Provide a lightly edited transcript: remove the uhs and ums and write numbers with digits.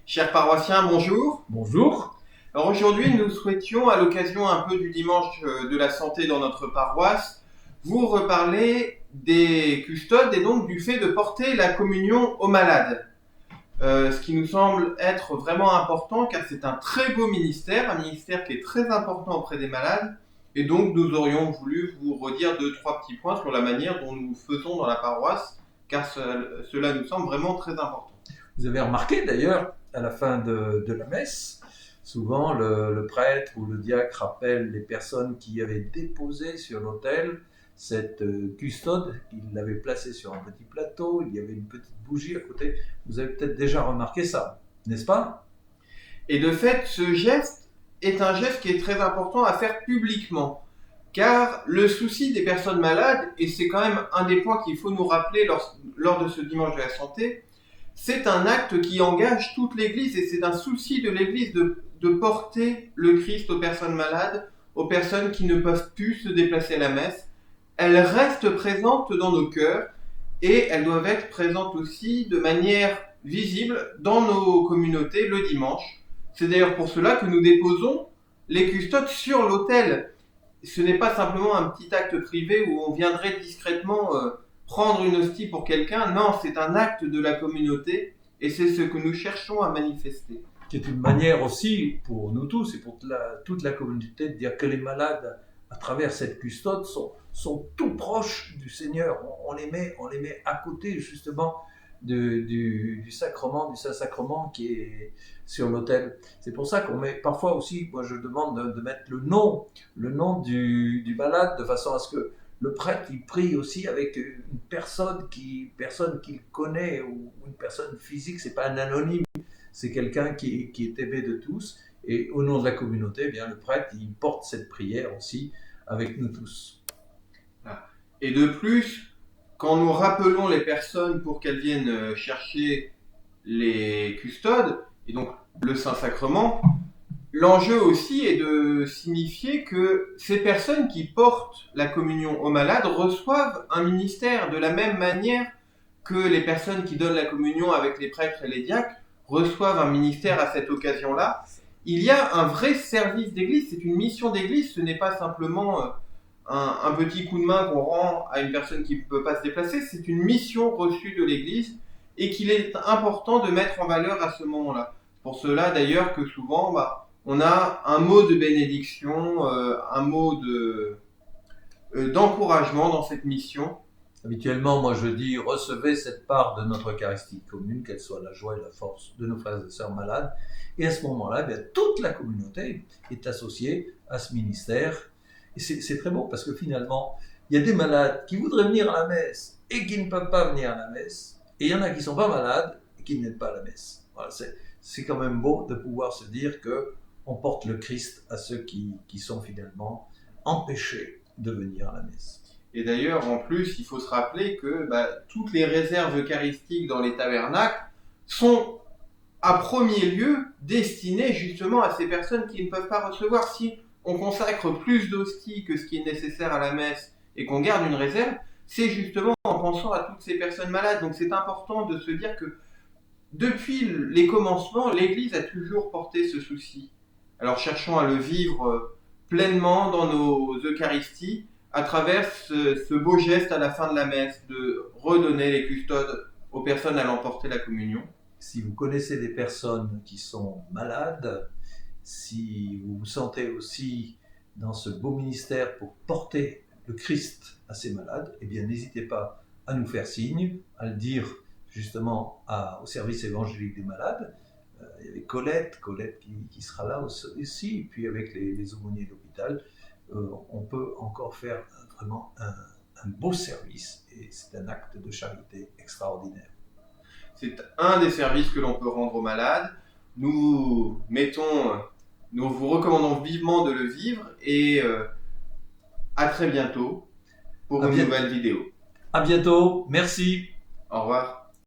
Chers paroissiens, bonjour. Bonjour. Alors aujourd'hui, nous souhaitions, à l'occasion un peu du dimanche de la santé dans notre paroisse, vous reparler des custodes et donc du fait de porter la communion aux malades. Ce qui nous semble être vraiment important car c'est un très beau ministère, un ministère qui est très important auprès des malades. Et donc nous aurions voulu vous redire 2-3 petits points sur la manière dont nous faisons dans la paroisse car cela nous semble vraiment très important. Vous avez remarqué d'ailleurs, à la fin de la messe, souvent le prêtre ou le diacre rappelle les personnes qui avaient déposé sur l'autel cette custode, il l'avait placée sur un petit plateau, il y avait une petite bougie à côté. Vous avez peut-être déjà remarqué ça, n'est-ce pas? Et de fait, ce geste est un geste qui est très important à faire publiquement. Car le souci des personnes malades, et c'est quand même un des points qu'il faut nous rappeler lors de ce dimanche de la santé, c'est un acte qui engage toute l'Église et c'est un souci de l'Église de porter le Christ aux personnes malades, aux personnes qui ne peuvent plus se déplacer à la messe. Elles restent présentes dans nos cœurs et elles doivent être présentes aussi de manière visible dans nos communautés le dimanche. C'est d'ailleurs pour cela que nous déposons les custodes sur l'autel. Ce n'est pas simplement un petit acte privé où on viendrait discrètement prendre une hostie pour quelqu'un. Non, c'est un acte de la communauté et c'est ce que nous cherchons à manifester. Qui est une manière aussi pour nous tous et pour toute la communauté de dire que les malades, à travers cette custode, sont tout proches du Seigneur. On les met à côté justement du sacrement, du Saint-Sacrement qui est sur l'autel. C'est pour ça qu'on met parfois aussi, moi je demande de mettre le nom du malade de façon à ce que le prêtre il prie aussi avec une personne qu'il connaît ou une personne physique, c'est pas un anonyme, c'est quelqu'un qui est aimé de tous. Et au nom de la communauté, eh bien, le prêtre il porte cette prière aussi avec nous tous. Et de plus, quand nous rappelons les personnes pour qu'elles viennent chercher les custodes, et donc le Saint-Sacrement, l'enjeu aussi est de signifier que ces personnes qui portent la communion aux malades reçoivent un ministère de la même manière que les personnes qui donnent la communion avec les prêtres et les diacres reçoivent un ministère à cette occasion-là. Il y a un vrai service d'église, c'est une mission d'église, ce n'est pas simplement un petit coup de main qu'on rend à une personne qui ne peut pas se déplacer, c'est une mission reçue de l'église et qu'il est important de mettre en valeur à ce moment-là. Pour cela d'ailleurs que souvent on a un mot de bénédiction, un mot d'encouragement dans cette mission. Habituellement, moi je dis recevez cette part de notre Eucharistie commune, qu'elle soit la joie et la force de nos frères et sœurs malades. Et à ce moment-là, bien, toute la communauté est associée à ce ministère. Et c'est très bon parce que finalement, il y a des malades qui voudraient venir à la messe et qui ne peuvent pas venir à la messe. Et il y en a qui ne sont pas malades et qui n'aident pas à la messe. Voilà, c'est quand même beau de pouvoir se dire qu'on porte le Christ à ceux qui sont finalement empêchés de venir à la messe. Et d'ailleurs, en plus, il faut se rappeler que toutes les réserves eucharistiques dans les tabernacles sont à premier lieu destinées justement à ces personnes qui ne peuvent pas recevoir. Si on consacre plus d'hosties que ce qui est nécessaire à la messe et qu'on garde une réserve, c'est justement en pensant à toutes ces personnes malades. Donc c'est important de se dire que depuis les commencements, l'Église a toujours porté ce souci. Alors cherchons à le vivre pleinement dans nos Eucharisties à travers ce beau geste à la fin de la messe de redonner les custodes aux personnes allant porter la communion. Si vous connaissez des personnes qui sont malades, si vous vous sentez aussi dans ce beau ministère pour porter le Christ à ces malades, eh bien n'hésitez pas à nous faire signe, à le dire justement au service évangélique des malades. Il y avait Colette qui sera là aussi, et puis avec les aumôniers de l'hôpital, on peut encore faire vraiment un beau service, et c'est un acte de charité extraordinaire. C'est un des services que l'on peut rendre aux malades. Nous vous recommandons vivement de le vivre et à très bientôt pour une nouvelle vidéo. À bientôt, merci. Au revoir.